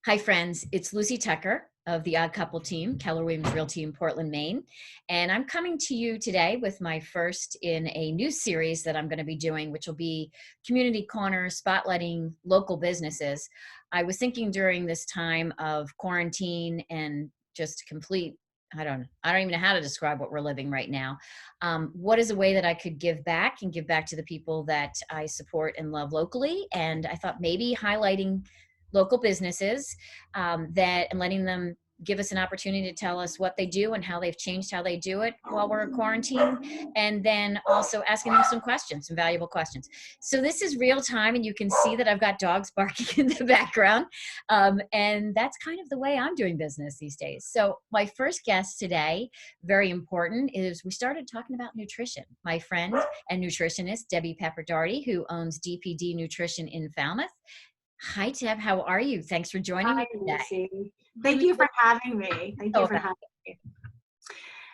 Hi, friends. It's Lucy Tucker of the Odd Couple team, Keller Williams Realty in Portland, Maine. And I'm coming to you today with my first in a new series that I'm going to be doing, which will be Community Corner, spotlighting local businesses. I was thinking during this time of quarantine and just complete, I don't even know how to describe what we're living right now. What is a way that I could give back and give back to the people that I support and love locally? And I thought maybe highlighting local businesses that and letting them give us an opportunity to tell us what they do and how they've changed how they do it while we're in quarantine, and then also asking them some questions, some valuable questions. So this is real time, and you can see that I've got dogs barking in the background, and that's kind of the way I'm doing business these days. So my first guest today, very important, is we started talking about nutrition. My friend and nutritionist Debbie Pepper-Dougherty, who owns DPD Nutrition in Falmouth. Hi, Deb. How are you? Thanks for joining Hi, me today. Lucy. Thank you for having me. Thank you So for having me.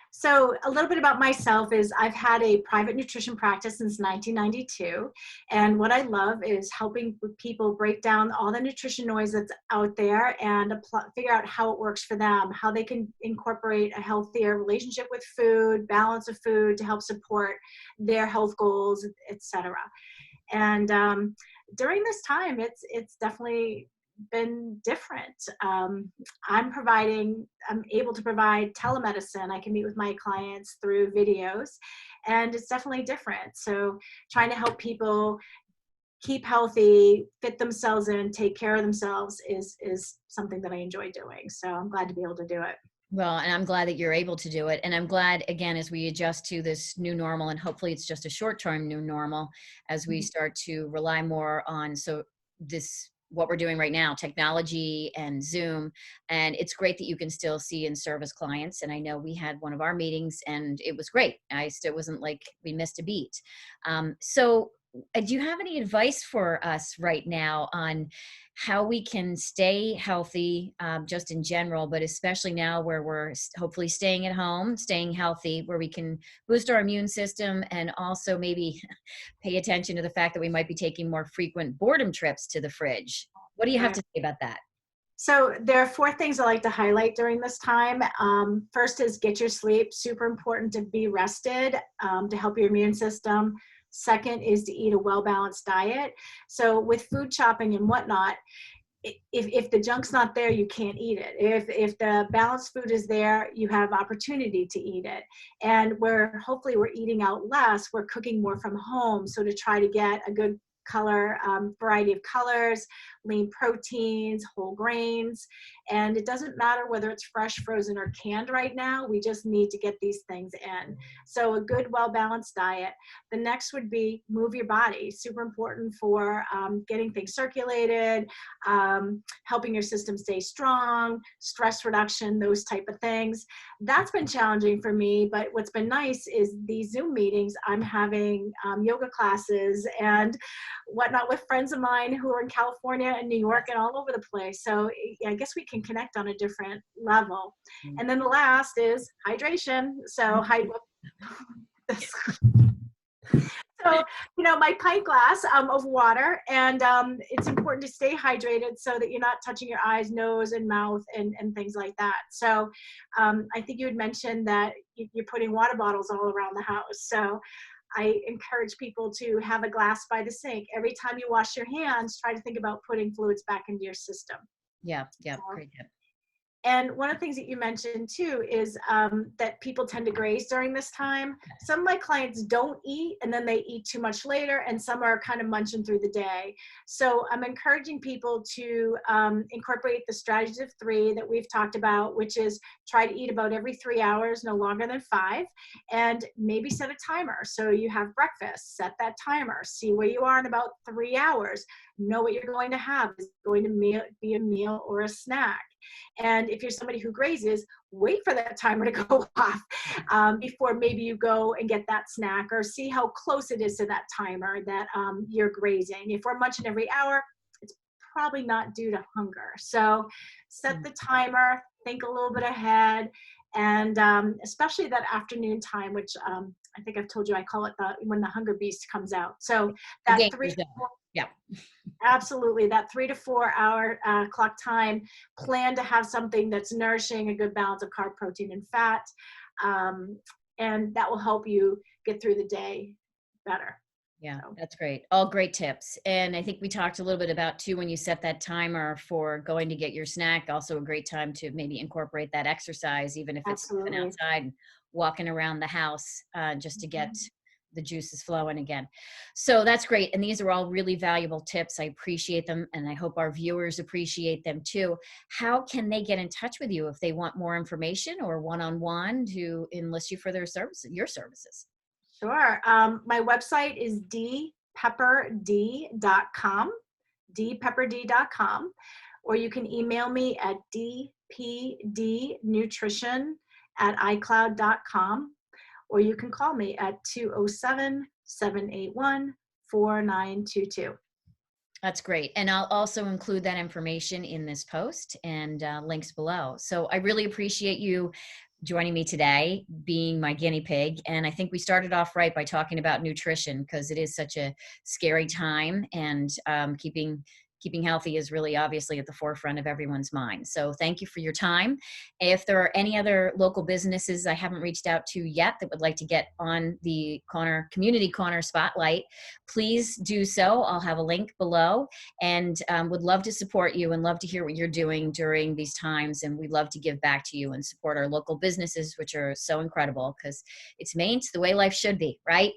So a little bit about myself is I've had a private nutrition practice since 1992. And what I love is helping people break down all the nutrition noise that's out there and figure out how it works for them, how they can incorporate a healthier relationship with food, balance of food to help support their health goals, etc. And during this time, it's definitely been different. I'm able to provide telemedicine. I can meet with my clients through videos, and it's definitely different. So trying to help people keep healthy, fit themselves in, take care of themselves is something that I enjoy doing. So I'm glad to be able to do it. Well, and I'm glad that you're able to do it. And I'm glad, again, as we adjust to this new normal, and hopefully it's just a short-term new normal, as we start to rely more on what we're doing right now, technology and Zoom. And it's great that you can still see and service clients. And I know we had one of our meetings and it was great. It wasn't like we missed a beat. Do you have any advice for us right now on how we can stay healthy, just in general, but especially now where we're hopefully staying at home, staying healthy, where we can boost our immune system and also maybe pay attention to the fact that we might be taking more frequent boredom trips to the fridge? What do you have to say about that? So there are 4 things I like to highlight during this time. First is get your sleep. Super important to be rested to help your immune system. Second is to eat a well-balanced diet. So with food shopping and whatnot, if the junk's not there, you can't eat it. If the balanced food is there, you have opportunity to eat it. And hopefully we're eating out less, we're cooking more from home. So to try to get a good variety of colors, lean proteins, whole grains. And it doesn't matter whether it's fresh, frozen, or canned right now. We just need to get these things in. So a good, well-balanced diet. The next would be move your body. Super important for getting things circulated, helping your system stay strong, stress reduction, those type of things. That's been challenging for me, but what's been nice is these Zoom meetings, I'm having yoga classes and whatnot with friends of mine who are in California and New York and all over the place. So I guess we can connect on a different level. And then the last is hydration. So my pint glass of water, and it's important to stay hydrated so that you're not touching your eyes, nose, and mouth and things like that. So I think you had mentioned that you're putting water bottles all around the house. So I encourage people to have a glass by the sink. Every time you wash your hands, try to think about putting fluids back into your system. Yeah, great. And one of the things that you mentioned too is that people tend to graze during this time. Some of my clients don't eat and then they eat too much later, and some are kind of munching through the day. So I'm encouraging people to incorporate the strategies of 3 that we've talked about, which is try to eat about every 3 hours, no longer than 5, and maybe set a timer. So you have breakfast, set that timer, see where you are in about 3 hours, know what you're going to have. Is it going to be a meal or a snack? And if you're somebody who grazes, wait for that timer to go off before maybe you go and get that snack, or see how close it is to that timer that you're grazing. If we're munching every hour, it's probably not due to hunger. So set the timer, think a little bit ahead, and especially that afternoon time, which I think I've told you, I call it when the hunger beast comes out. So that Yeah. Absolutely. That 3 to 4 hour clock time, plan to have something that's nourishing, a good balance of carb, protein, and fat. Um, and that will help you get through the day better. Yeah, So, that's great. All great tips. And I think we talked a little bit about too, when you set that timer for going to get your snack, also a great time to maybe incorporate that exercise, even if it's stepping absolutely. outside and walking around the house, just to get Mhm. the juices flowing again. So that's great. And these are all really valuable tips. I appreciate them. And I hope our viewers appreciate them too. How can they get in touch with you if they want more information or one-on-one to enlist you for their services, your services? Sure. My website is dpepperd.com, dpepperd.com, or you can email me at dpdnutrition@icloud.com, or you can call me at 207-781-4922. That's great. And I'll also include that information in this post and links below. So I really appreciate you joining me today, being my guinea pig. And I think we started off right by talking about nutrition because it is such a scary time, and keeping healthy is really obviously at the forefront of everyone's mind. So thank you for your time. If there are any other local businesses I haven't reached out to yet that would like to get on the community corner spotlight, please do so. I'll have a link below, and would love to support you and love to hear what you're doing during these times. And we'd love to give back to you and support our local businesses, which are so incredible because it's Maine. It's the way life should be, right?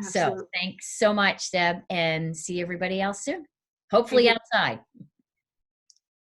So Absolutely. thanks so much, Deb, and see everybody else soon. Thank Hopefully you. outside.